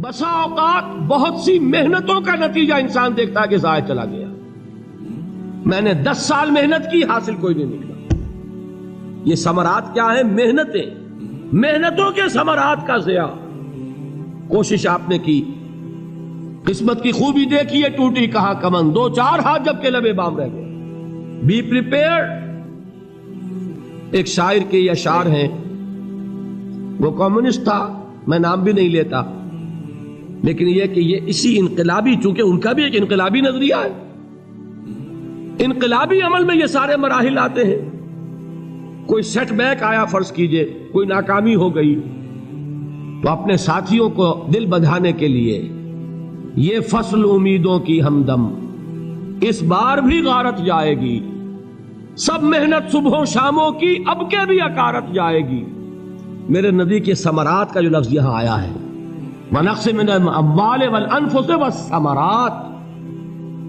بسا اوقات بہت سی محنتوں کا نتیجہ انسان دیکھتا ہے کہ ضائع چلا گیا. میں نے 10 سال محنت کی، حاصل کوئی نہیں نکلا. یہ ثمرات کیا ہیں؟ محنتوں کے ثمرات کا ضیاع. کوشش آپ نے کی، قسمت کی خوبی دیکھی ہے، ٹوٹی کہاں کمن، 2-4 ہاتھ جب کے لبے بام رہ گئے. Be prepared. ایک شاعر کے یہ اشعار ہیں، وہ کمیونسٹ تھا، میں نام بھی نہیں لیتا، لیکن یہ کہ یہ اسی انقلابی، چونکہ ان کا بھی ایک انقلابی نظریہ ہے، انقلابی عمل میں یہ سارے مراحل آتے ہیں. کوئی سیٹ بیک آیا، فرض کیجئے کوئی ناکامی ہو گئی، تو اپنے ساتھیوں کو دل بندھانے کے لیے یہ فصل امیدوں کی ہمدم اس بار بھی غارت جائے گی، سب محنت صبحوں شاموں کی اب کے بھی اکارت جائے گی. میرے نبی کے ثمرات کا جو لفظ یہاں آیا ہے، وَنَقْصٍ مِّنَ الْأَمْوَالِ وَالْأَنفُسِ وَالثَّمَرَاتِ،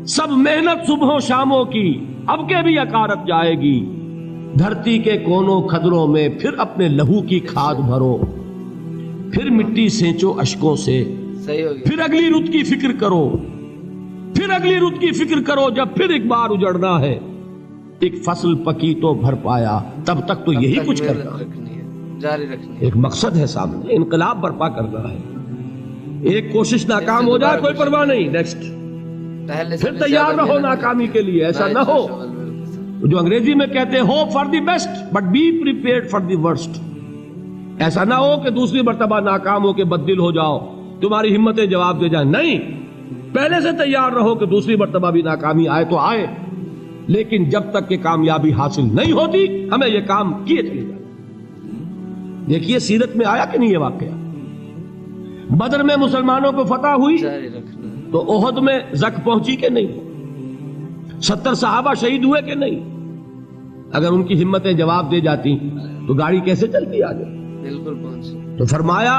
سب محنت صبحوں شاموں کی اب کے بھی اکارت جائے گی. دھرتی کے کونوں کھدروں میں پھر اپنے لہو کی کھاد بھرو، پھر مٹی سینچو اشکوں سے، پھر اگلی رت کی فکر کرو، پھر اگلی رت کی فکر کرو، جب پھر ایک بار اجڑنا ہے. ایک فصل پکی تو بھر پایا، تب تک تو یہی کچھ کرنا ہے، جاری رکھنی ہے. ایک مقصد ہے سامنے، انقلاب برپا کرنا ہے. ایک کوشش ناکام ہو جائے کوئی پرواہ نہیں، نیکسٹ پھر تیار رہو ناکامی کے لیے. ایسا نہ ہو جو انگریزی میں کہتے ہیں hope for the best but be prepared for the worst. ایسا نہ ہو کہ دوسری مرتبہ ناکام ہو کے بددل ہو جاؤ، تمہاری ہمتیں جواب دے جائیں. نہیں، پہلے سے تیار رہو کہ دوسری مرتبہ بھی ناکامی آئے تو آئے، لیکن جب تک کہ کامیابی حاصل نہیں ہوتی ہمیں یہ کام کیے چلے جائیں. دیکھیے سیرت میں آیا کہ نہیں یہ واقعہ. بدر میں مسلمانوں کو فتح ہوئی تو احد میں زک پہنچی کہ نہیں؟ 70 صحابہ شہید ہوئے کہ نہیں؟ اگر ان کی ہمتیں جواب دے جاتی تو گاڑی کیسے چلتی آگے؟ بالکل پہنچی. تو فرمایا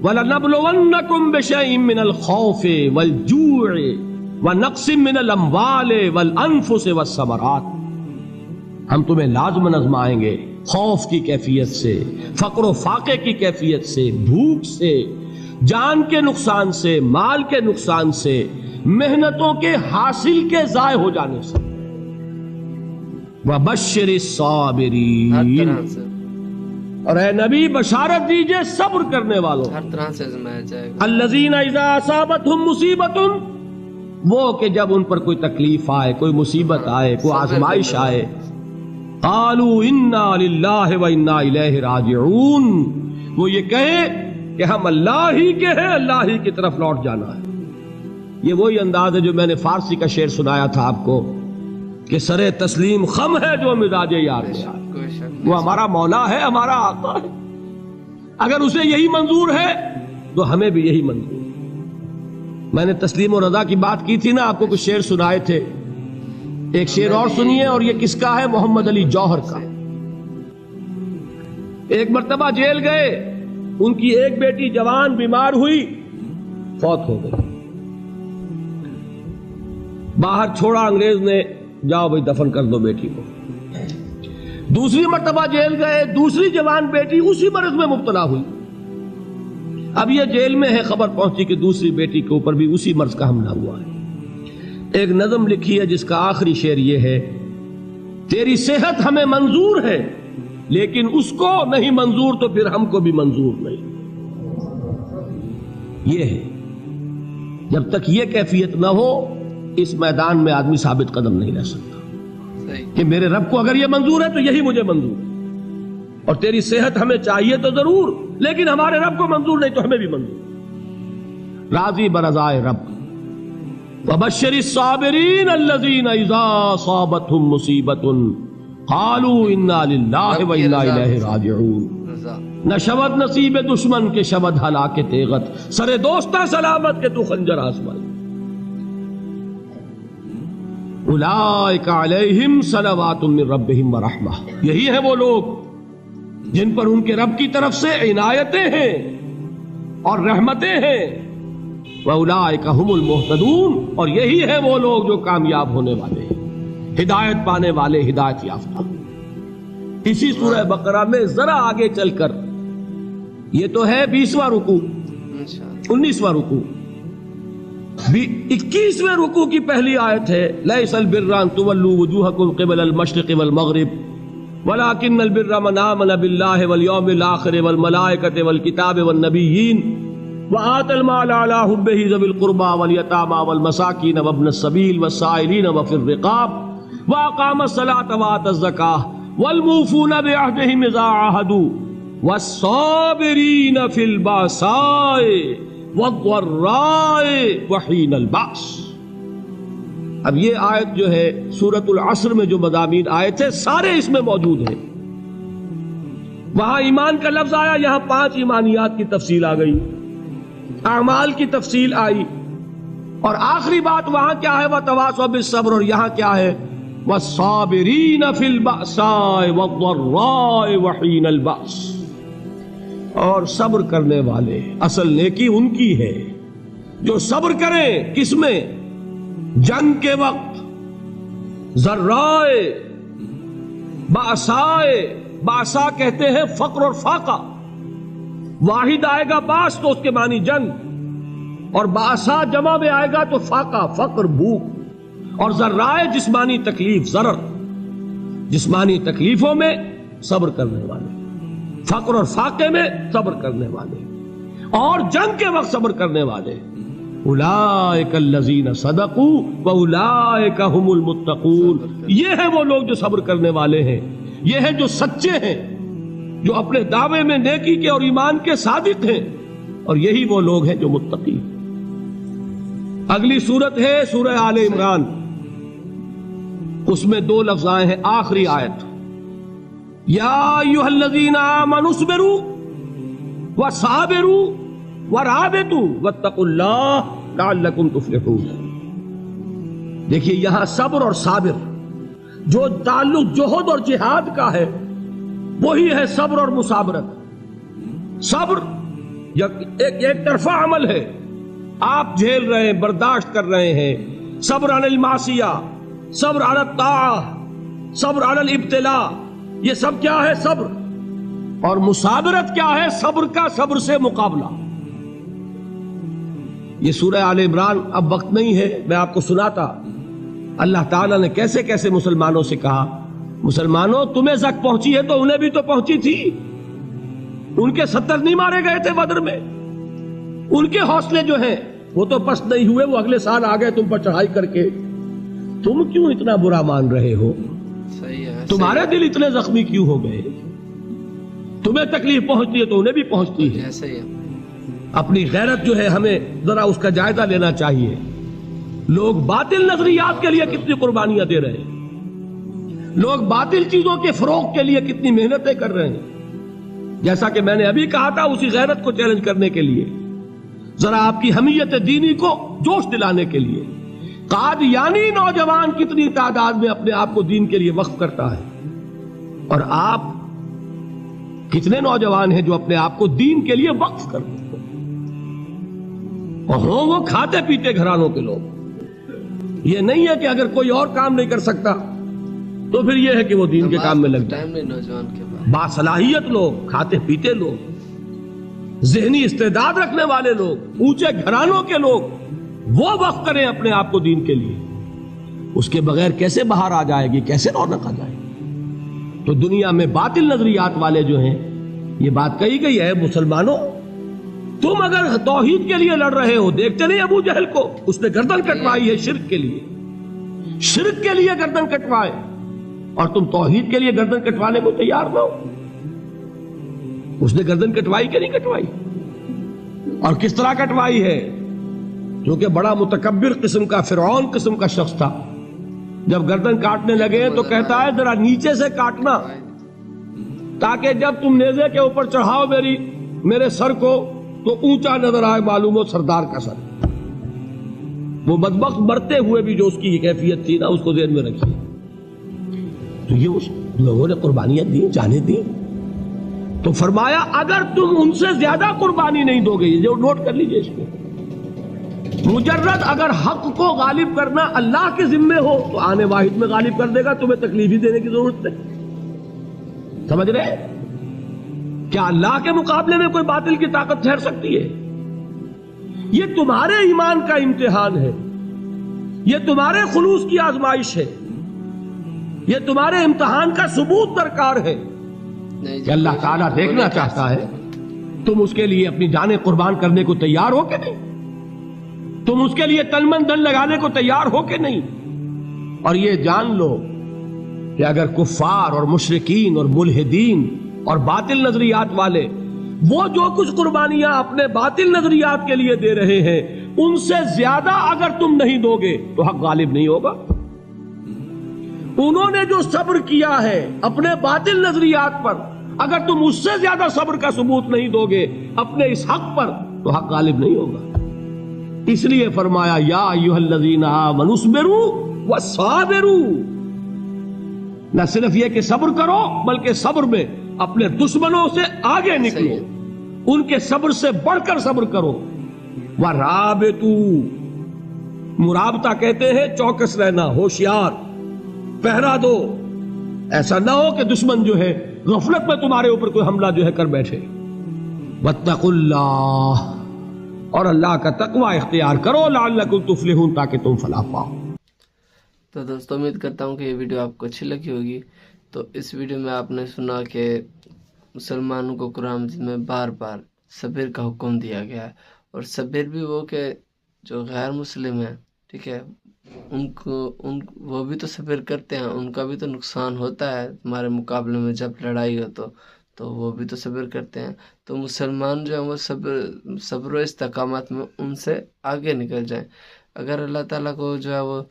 وَلَنَبْلُوَنَّكُمْ بِشَيْءٍ مِّنَ الْخَوْفِ وَالْجُوعِ وَنَقْصٍ مِّنَ الْأَمْوَالِ وَالْأَنفُسِ وَالثَّمَرَاتِ. ہم تمہیں لازم آزمائیں گے، خوف کی کیفیت سے، فقر و فاقے کی کیفیت سے، بھوک سے، جان کے نقصان سے، مال کے نقصان سے، محنتوں کے حاصل کے ضائع ہو جانے سے. وَبَشِّرِ الصَّابِرِينَ، اور اے نبی بشارت دیجئے صبر کرنے والوں، ہر طرح سے آزمایا جائے گا. الَّذِينَ إِذَا أَصَابَتْهُمْ مُصِيبَةٌ، وہ کہ جب ان پر کوئی تکلیف آئے، کوئی مصیبت آئے، کوئی آزمائش آئے، قالوا انا للہ و انا الیہ راجعون، وہ یہ کہیں کہ ہم اللہ ہی کے ہیں، اللہ ہی کی طرف لوٹ جانا ہے. یہ وہی انداز ہے جو میں نے فارسی کا شعر سنایا تھا آپ کو کہ سرے تسلیم خم ہے جو مزاج یار ہے. وہ ہمارا مولا ہے، ہمارا آقا ہے، اگر اسے یہی منظور ہے تو ہمیں بھی یہی منظور ہے. میں نے تسلیم و رضا کی بات کی تھی نا، آپ کو کچھ شعر سنائے تھے. ایک شعر اور سنیے، اور یہ کس کا ہے؟ محمد علی جوہر کا. ایک مرتبہ جیل گئے، ان کی ایک بیٹی جوان بیمار ہوئی، فوت ہو گئی. باہر چھوڑا انگریز نے، جاؤ بھائی دفن کر دو بیٹی کو. دوسری مرتبہ جیل گئے، دوسری جوان بیٹی اسی مرض میں مبتلا ہوئی. اب یہ جیل میں ہے، خبر پہنچی کہ دوسری بیٹی کے اوپر بھی اسی مرض کا حملہ ہوا ہے. ایک نظم لکھی ہے جس کا آخری شعر یہ ہے، تیری صحت ہمیں منظور ہے لیکن اس کو نہیں منظور تو پھر ہم کو بھی منظور نہیں. یہ ہے، جب تک یہ کیفیت نہ ہو اس میدان میں آدمی ثابت قدم نہیں رہ سکتا کہ میرے رب کو اگر یہ منظور ہے تو یہی مجھے منظور ہے، اور تیری صحت ہمیں چاہیے تو ضرور، لیکن ہمارے رب کو منظور نہیں تو ہمیں بھی منظور. راضی برضائے رب. وَبَشِّرِ الصَّابِرِينَ الَّذِينَ إِذَا أَصَابَتْهُمْ مُصِيبَةٌ قَالُوا إِنَّا لِلَّهِ وَإِنَّا إِلَيْهِ رَاجِعُونَ. نہ شود نصیب دشمن کے شود ہلاک تیغت، سرے دوستاں سلامت کے تو خنجر آزمائے. اولئک علیہم صلوات من ربہم ورحمہ، یہی ہے وہ لوگ جن پر ان کے رب کی طرف سے عنایتیں ہیں اور رحمتیں ہیں. وَأُولَٰئِكَ هُمُ الْمُهْتَدُونَ، اور یہی ہے وہ لوگ جو کامیاب ہونے والے ہیں، ہدایت پانے والے، ہدایت یافتہ. اسی سورہ بقرہ میں ذرا آگے چل کر، یہ تو ہے 20واں رکوع، 19واں رکوع 21ویں رکوع کی پہلی آیت ہے لیس البر ان تولوا وجوهکم قبل المشرق والمغرب ولكن البر من آمن بالله واليوم الآخر والملائكة والكتاب والنبيين وآتى المال على حبه ذوي القربى واليتامى والمساكين وابن السبيل والسائلين وفي الرقاب وأقام الصلاة وآتى الزكاة والموفون بعهدهم إذا عاهدوا والصابرين في البأساء والضراء وحين البأس۔ اب یہ آیت جو ہے سورۃ العصر میں جو مضامین آئے تھے سارے اس میں موجود ہیں۔ وہاں ایمان کا لفظ آیا، یہاں 5 ایمانیات کی تفصیل آ گئی، اعمال کی تفصیل آئی، اور آخری بات وہاں کیا ہے وَتَوَاصَوْا بِالصَّبْرِ، اور یہاں کیا ہے وَالصَّابِرِينَ فِي الْبَأْسَاءِ وَالضَّرَّاءِ وَحِينَ الْبَأْسِ، اور صبر کرنے والے، اصل نیکی ان کی ہے جو صبر کریں، کس میں؟ جنگ کے وقت، ذرائے، باسائے، باسا کہتے ہیں فقر اور فاقہ، واحد آئے گا باس تو اس کے معنی جنگ، اور باسا جمع میں آئے گا تو فاقہ، فقر، بھوک، اور ذرائے جسمانی تکلیف، ضرر، جسمانی تکلیفوں میں صبر کرنے والے، فقر اور فاقے میں صبر کرنے والے، اور جنگ کے وقت صبر کرنے والے، اولئک الذین صدقوا واولئک هم المتقون، یہ ہیں وہ لوگ جو صبر کرنے والے ہیں، یہ ہیں جو سچے ہیں، جو اپنے دعوے میں نیکی کے اور ایمان کے صادق ہیں، اور یہی وہ لوگ ہیں جو متقی ہیں۔ اگلی سورت ہے سورہ آل عمران، اس میں 2 لفظ آئے ہیں، آخری آیت یا ایھا الذین آمنوا اصبروا وصابروا ورابطوا واتقوا اللہ لعلکم تفلحون۔ دیکھیے یہاں صبر اور صابر جو تعلق جہد اور جہاد کا ہے وہی ہے صبر اور مصابرت۔ صبر ایک طرفہ عمل ہے، آپ جھیل رہے ہیں، برداشت کر رہے ہیں، صبر علی المعصیہ، صبر علی الطاعہ، صبر علی الابتلاء، یہ سب کیا ہے؟ صبر۔ اور مصابرت کیا ہے؟ صبر کا صبر سے مقابلہ۔ یہ سورہ آل عمران، اب وقت نہیں ہے، میں آپ کو سناتا اللہ تعالیٰ نے کیسے کیسے مسلمانوں سے کہا، مسلمانوں تمہیں زک پہنچی ہے تو انہیں بھی تو پہنچی تھی، ان کے 70 نہیں مارے گئے تھے بدر میں، ان کے حوصلے جو ہیں وہ تو پست نہیں ہوئے، وہ اگلے سال آ گئے تم پر چڑھائی کر کے، تم کیوں اتنا برا مان رہے ہو؟ تمہارے دل اتنے زخمی کیوں ہو گئے؟ تمہیں تکلیف پہنچتی ہے تو انہیں بھی پہنچتی ہے۔ اپنی غیرت جو ہے ہمیں ذرا اس کا جائزہ لینا چاہیے۔ لوگ باطل نظریات کے لیے کتنی قربانیاں دے رہے ہیں، لوگ باطل چیزوں کے فروغ کے لیے کتنی محنتیں کر رہے ہیں۔ جیسا کہ میں نے ابھی کہا تھا، اسی غیرت کو چیلنج کرنے کے لیے، ذرا آپ کی حمیت دینی کو جوش دلانے کے لیے، قادیانی نوجوان کتنی تعداد میں اپنے آپ کو دین کے لیے وقف کرتا ہے، اور آپ کتنے نوجوان ہیں جو اپنے آپ کو دین کے لیے وقف کرتے ہیں، اور ہوں وہ کھاتے پیتے گھرانوں کے لوگ۔ یہ نہیں ہے کہ اگر کوئی اور کام نہیں کر سکتا تو پھر یہ ہے کہ وہ دین کے کام میں لگ جائے۔ باصلاحیت لوگ، کھاتے پیتے لوگ، ذہنی استعداد رکھنے والے لوگ، اونچے گھرانوں کے لوگ، وہ وقف کریں اپنے آپ کو دین کے لیے۔ اس کے بغیر کیسے باہر آ جائے گی، کیسے رونق آ جائے گی؟ تو دنیا میں باطل نظریات والے جو ہیں، یہ بات کہی گئی ہے، مسلمانوں تم اگر توحید کے لیے لڑ رہے ہو، دیکھتے نہیں ابو جہل کو، اس نے گردن کٹوائی ہے شرک کے لیے، شرک کے لیے گردن کٹوائے، اور تم توحید کے لیے گردن کٹوانے کو تیار نہ ہو۔ اس نے گردن کٹوائی کہ نہیں کٹوائی؟ اور کس طرح کٹوائی ہے؟ کیونکہ بڑا متکبر قسم کا، فرعون قسم کا شخص تھا، جب گردن کاٹنے لگے تو کہتا ہے ذرا نیچے سے کاٹنا، تاکہ جب تم نیزے کے اوپر چڑھاؤ میرے سر کو تو اونچا نظر آئے، معلوم ہو سردار کا سر۔ وہ بدبخت مرتے ہوئے بھی جو اس کی یہ کیفیت تھی نا، اس کو ذہن میں رکھیے۔ تو یہ اس لوگوں نے قربانیاں دی، جانیں دی، تو فرمایا اگر تم ان سے زیادہ قربانی نہیں دو گے، جو نوٹ کر لیجئے اس کو، مجرد اگر حق کو غالب کرنا اللہ کے ذمے ہو تو آنے واحد میں غالب کر دے گا، تمہیں تکلیف ہی دینے کی ضرورت نہیں۔ سمجھ رہے؟ کیا اللہ کے مقابلے میں کوئی باطل کی طاقت ٹھہر سکتی ہے؟ یہ تمہارے ایمان کا امتحان ہے، یہ تمہارے خلوص کی آزمائش ہے، یہ تمہارے امتحان کا ثبوت درکار ہے کہ اللہ تعالیٰ دیکھنا چاہتا ہے تم اس کے لیے اپنی جانیں قربان کرنے کو تیار ہو کہ نہیں، تم اس کے لیے تن من دھن لگانے کو تیار ہو کہ نہیں۔ اور یہ جان لو کہ اگر کفار اور مشرکین اور ملحدین اور باطل نظریات والے وہ جو کچھ قربانیاں اپنے باطل نظریات کے لیے دے رہے ہیں ان سے زیادہ اگر تم نہیں دو گے تو حق غالب نہیں ہوگا۔ انہوں نے جو صبر کیا ہے اپنے باطل نظریات پر، اگر تم اس سے زیادہ صبر کا ثبوت نہیں دو گے اپنے اس حق پر تو حق غالب نہیں ہوگا۔ اس لیے فرمایا یا ایھا الذین آمنوا اصبروا وصابروا، نہ صرف یہ کہ صبر کرو بلکہ صبر میں اپنے دشمنوں سے آگے نکلو، ان کے صبر سے بڑھ کر صبر کرو۔ وَرَابِطُوا، مرابطہ کہتے ہیں چوکس رہنا، ہوشیار، پہرا دو، ایسا نہ ہو کہ دشمن جو ہے غفلت میں تمہارے اوپر کوئی حملہ جو ہے کر بیٹھے۔ وَاتَّقُوا اللَّهَ، اور اللہ کا تقوی اختیار کرو، لعلکم تفلحون، تاکہ تم فلاح پاؤ۔ تو دوستو امید کرتا ہوں کہ یہ ویڈیو آپ کو اچھی لگی ہوگی۔ تو اس ویڈیو میں آپ نے سنا کہ مسلمانوں کو قرآن مجید میں بار بار صبر کا حکم دیا گیا ہے، اور صبر بھی وہ کہ جو غیر مسلم ہیں، ٹھیک ہے، وہ بھی تو صبر کرتے ہیں، ان کا بھی تو نقصان ہوتا ہے ہمارے مقابلے میں جب لڑائی ہو تو وہ بھی تو صبر کرتے ہیں۔ تو مسلمان جو ہیں وہ صبر و استقامت میں ان سے آگے نکل جائیں۔ اگر اللہ تعالیٰ کو جو ہے وہ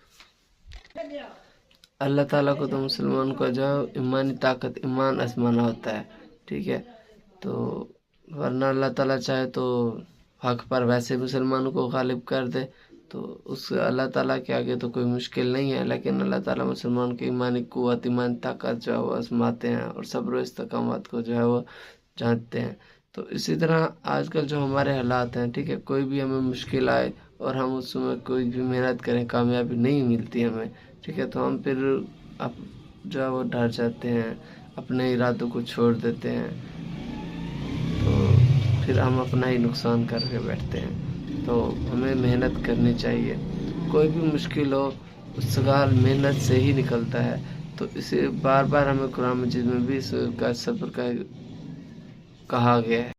اللہ تعالیٰ کو تو مسلمان کو جو ہے ایمانی طاقت، ایمان آزمانا ہوتا ہے، ٹھیک ہے، تو ورنہ اللہ تعالیٰ چاہے تو حق پر ویسے مسلمانوں کو غالب کر دے، تو اس اللہ تعالیٰ کے آگے تو کوئی مشکل نہیں ہے، لیکن اللہ تعالیٰ مسلمان کی ایمانی قوت، ایمانی طاقت جو ہے وہ آزماتے ہیں اور صبر و استقامت کو جو ہے وہ جانتے ہیں۔ تو اسی طرح آج کل جو ہمارے حالات ہیں، ٹھیک ہے، کوئی بھی ہمیں مشکل آئے اور ہم اس میں کوئی بھی محنت کریں کامیابی نہیں ملتی ہمیں، ٹھیک ہے، تو ہم پھر جو ہے وہ ڈر جاتے ہیں، اپنے ارادوں کو چھوڑ دیتے ہیں، تو پھر ہم اپنا ہی نقصان کر کے بیٹھتے ہیں۔ تو ہمیں محنت کرنی چاہیے، کوئی بھی مشکل ہو سوال محنت سے ہی نکلتا ہے۔ تو اسے بار بار ہمیں قرآن مجید میں بھی اس کا صبر کا کہا گیا ہے۔